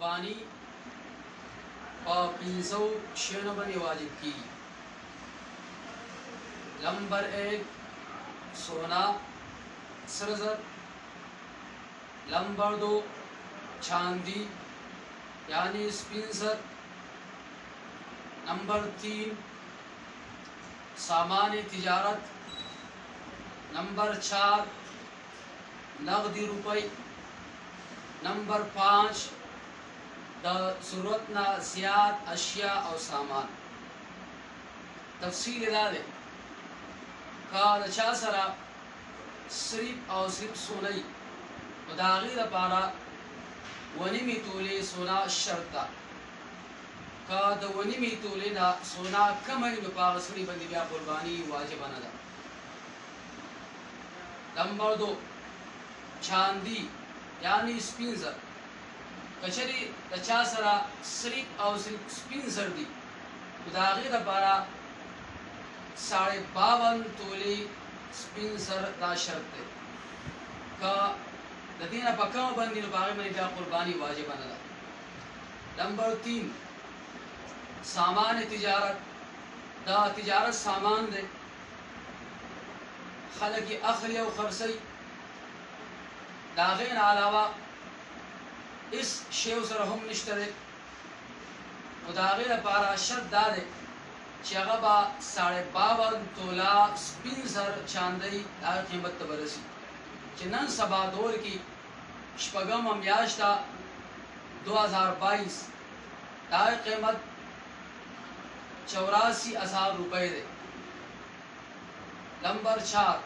कुर्बानी और 396 वाजिब की। नंबर 1 सोना सरजर, नंबर 2 चांदी यानी स्पिंसर, नंबर 3 सामान तिजारत, नंबर 4 नगदी रुपये, नंबर 5 ज़रूरत ना ज़ियाद अशिया और सामान। तफसील डाले का दचा सरा सिर्फ और सिर्फ सोनई दागी पारा वनिमी तोले सोना शर्ता का द वनिमी तोले ना सोना कमई पाग सरी बंदी ब्या कुर्बानी वाजिब बनदा। नंबर 2 चांदी यानी स्पिंसर कचरी दचा सरा सिर्फ और सिर्फ स्पिंसर दी दागी पारा 52.5 तोले स्पिंसर दा शर्त का दीना पक्का बंदी बागे में क्या कुर्बानी वाजिब बनदा। नंबर 3 सामान तिजारत दा तिजारत सामान दे खलक अखली और खरसई दागेन अलावा इस शेव सर हम निश्तरे मुदागिर पारा शर्त दादे चगबा 52 तोला स्पिंसर चांदई दाग कीमत बरसी चिन्नन सबा दौर की शपगम अम्याश्ता 2022 दाग कीमत 84,000 रुपये दे। नंबर 4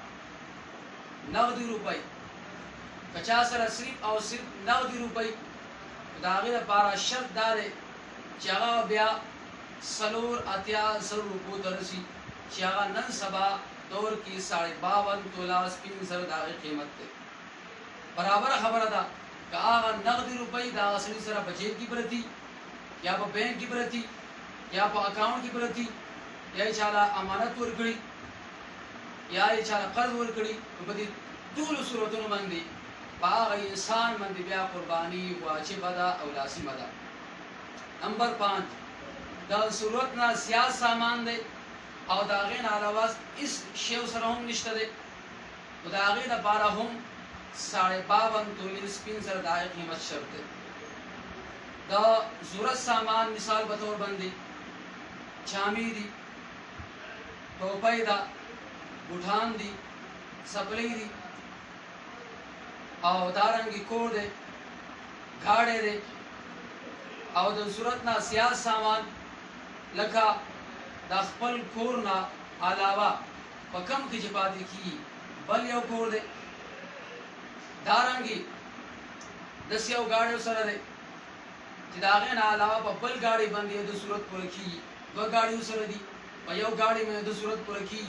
नगदी रुपये 50 सिर्फ और सिर्फ नगदी रुपये दागिर पारा शर्त दादे चगा ब्या सलोर अत्या सर रुपो दरसी चगा नन सबा दौर की 52 तोला स्पिंसर दागे कीमत थे बराबर खबर था कि आगा नगदी रुपये दा असली सरा बजेट की प्रति या बैंक की प्रति या अकाउंट की प्रति या चाला अमानत वर्कड़ी या चाला कर्ज वर्कड़ी बदी दूल सूरतों मंदी बाग इंसान मंदी ब्या कुर्बानी वाजिब अदा और लाजिम अदा। नंबर 5 दा सूरत ना ज़ियाद सामान दे और दागे नालावाज इस शेव सरहम निश्त दे दागे दा बारा हम 52 तोले स्पिंसर दागे कीमत शर्त दा जरूरत सामान मिसाल बतौर बंदी चामी दी टोपई दा बुठान दी सपली दी और दारंगी कोड़ दे घाड़े दे और द सूरत ना सियाद सामान लखा दखपल कोरना अलावा पकम की जपाती की बल यो कोर दे दारंगी दसिया गाड़ी सर दे जिदागे ना अलावा पब्बल गाड़ी बंदी है दो सूरत पर की दो गाड़ी सर दी पयो गाड़ी में दो सूरत पर की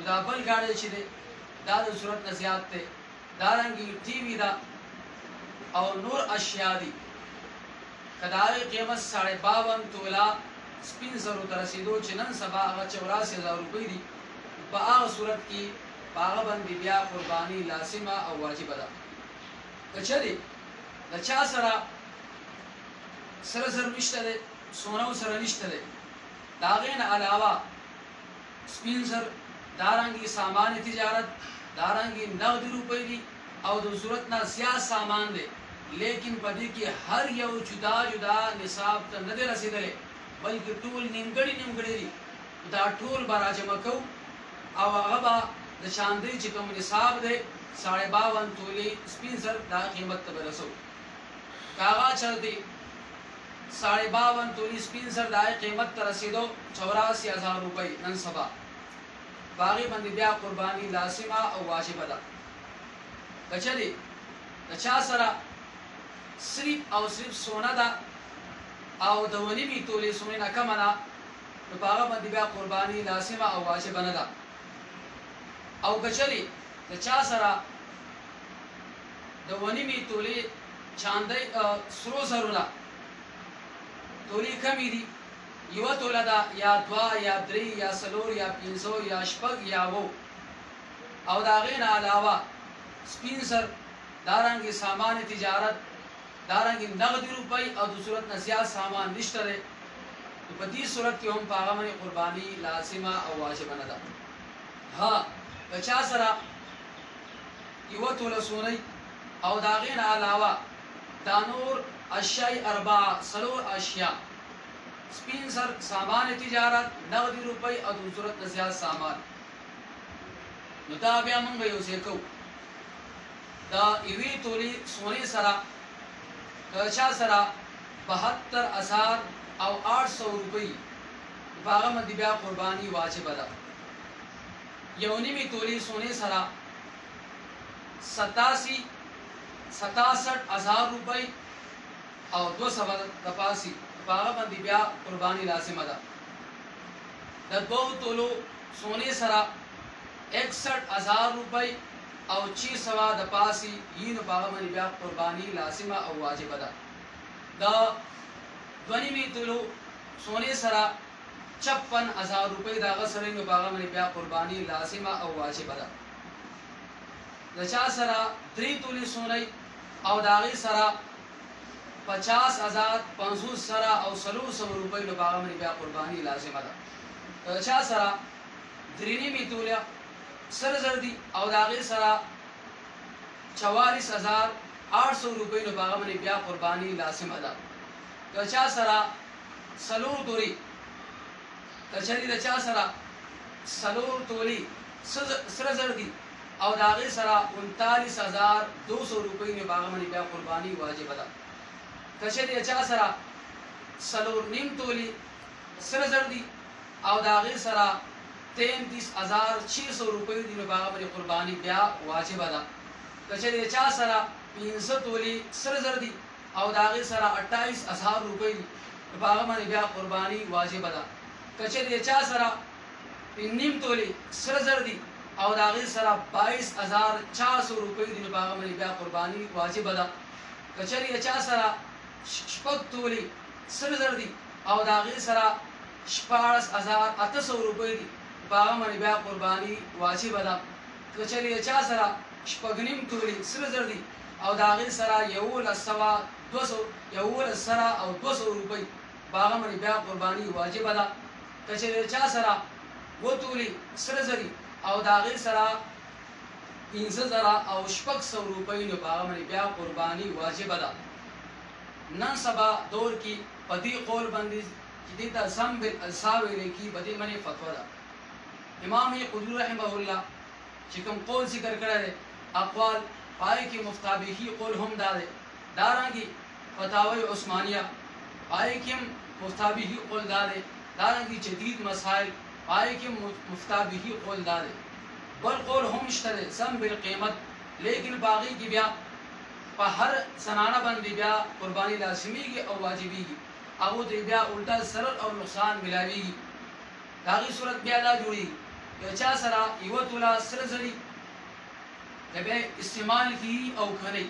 दाबल गाड़ी छिदे दाद सूरत नसियात ते दारंगी टीवी दा और नूर अशियादी कदारे कीमत 52 तोला स्पिंसर तरसीदो चिनन सबा 84,000 रुपये दी बाग सूरत की बागबंदी ब्या कुर्बानी लासिमा और वाजिब अदा। कचरी दचा सरा सरसर निश्तले सोना सर निश्तले दागे न अलावा स्पिंसर दारंगी सामान तिजारत दारंगी नगदी रुपये दी और दो सूरत ना सियाद सामान दे लेकिन पदी की हर यौ जुदा जुदा निसाब त नदे रसीदले बल्कि टूल निमगड़ी दी दा टूल बारा जमकौ और अगबा द चांदी चिकम निसाब दे 52 तोले स्पिंसर दा कीमत बरसो कागा चल दी 52 तोले स्पिंसर दा कीमत रसीदो 84,000 रुपये नन सबा बागी बंदी ब्या कुर्बानी लासिमा और वाजिब अदा। कचली दचा सरा सिर्फ और सिर्फ सोना दा और दवनी भी तोले सोने ना कमना तो बागा बंदी ब्या कुर्बानी लासिमा और वाजिब अदा। और कचली दचा सरा दवनी भी तोले चांदई सरो सरुला तोली कमी दी युवा तोला दा या द्वा या द्री या सलोर या पिंसो या शपग या वो और दागे ना अलावा स्पिंसर दारंगी सामान तिजारत دارنګ نغدي روپۍ او د صورت نه زیات سامان نشته دی په دې صورت کې هم په هغه باندې قرباني لازمه او واجبه نه ده. ها که چا سره یوه توله سونی او د هغې نه علاوه دا نور اشیاء اربعه څلور اشیاء سپین زر سامان تجارت نغدي روپۍ او د صورت نه زیات سامان نو دا بیا موږ یو ځای کوو دا یوې تولې سونې سره که چا سره 72,000 او 800 روپۍ په هغه باندې بیا قرباني واجبه ده. یو نیمې تولې سونې سره 67,000 روپۍ او 200 د پاسي په هغه باندې بیا قرباني لازمه ده. د دوه تولو سونې سره 61,000 روپۍ او 600 د پاسي یینو په هغه باندې بیا قرباني لازمه او واجبه ده. د دوه نیمې تولو سونې سره 56,000 روپۍ د هغه سره نو په هغه باندې بیا قرباني لازمه او واجبه ده. د چا سره 3 تولې سونی او د هغې سره 50,500 سره او 300 روپۍ نو په هغه باندې بیا قرباني لازمه ده. د چا سره 3 نیمې توله سره زر دي او د هغې سره 44,800 روپۍ نو په هغه باندې بیا قرباني لازمه ده. د چا سره 4 تولې کچري د چا سره 4 تولې سره زر دي او د هغې سره 39,200 روپۍ نو په هغه باندې بیا قرباني واجبه ده. کچري د چا سره 4 نیم تولې سره زر دي او د هغې سره 33,600 روپۍ دي نو په هغه باندې قرباني بیا واجبه ده. کچري د چا سره 500 تولې سره زر دي او د هغې سره 28,000 روپۍ دي نو په هغه باندې بیا قرباني واجبه ده. کچري د چا سره نیم تولې سره زر دي او د هغې سره 22,400 روپۍ دي نو په هغه باندې بیا قرباني واجبه ده. کچري د چا سره 6 تولې سره زر دي او د هغې سره 14,800 روپۍ دي په هغه باندې بیا قرباني واجبه ده. کچري د چا سره 6 نیم تولې سره زر دي او د هغې سره 11,200 روپۍ په هغه باندې بیا قرباني واجبه ده. کچري د چا سره 2 تولې سره زر دي او د هغې سره 15,000 او 600 روپۍ نو په هغه باندې بیا قرباني واجبه ده. نن سبا دور کې په دې قول باندې چې دې ته سم بالالصا ویلی کي په دې باندې فتوا ده. امام قدوری رحمه الله چې کوم قول ذکر کړی دی اقوال پای کې مفتابهي قول هم دا دی. دارنګې فتاوی عثمانیه پای کې مفتابهي قول دا دی. دارنګې جدید مسائل پای کې مفتابهي قول دا دی. بل قول هم شته دی سم بالقیمت لیکن باقي کې بیا په هر زنانه باندې بیا قرباني لازمیږي او واجبېږي هغو ته بیا الټا ضرر او نقصان ملاویږي. د هغې صورت بیا دا جوړېږي که چا سره 1 توله سره زري د بیا استعمال کېږي او که نه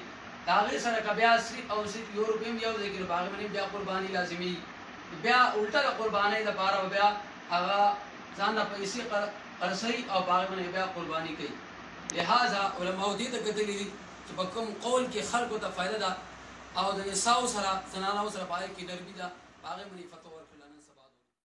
د هغې سره که بیا صرف او صرف 1 روپۍ هم یو ځای کړي په هغې باندې بیا قرباني لازمیږي. بیا الټه د قربانۍ دپاره بیا هغه ځان نه پیسې قرضوي او په هغې باندې بیا قرباني کوي. لہذا علماو دې ته کتلي دي چې په کوم قول کې خلکو ته فایده ده او د نساو سره زنانو سره په هغې کې نرمي ده په هغې باندې فتوا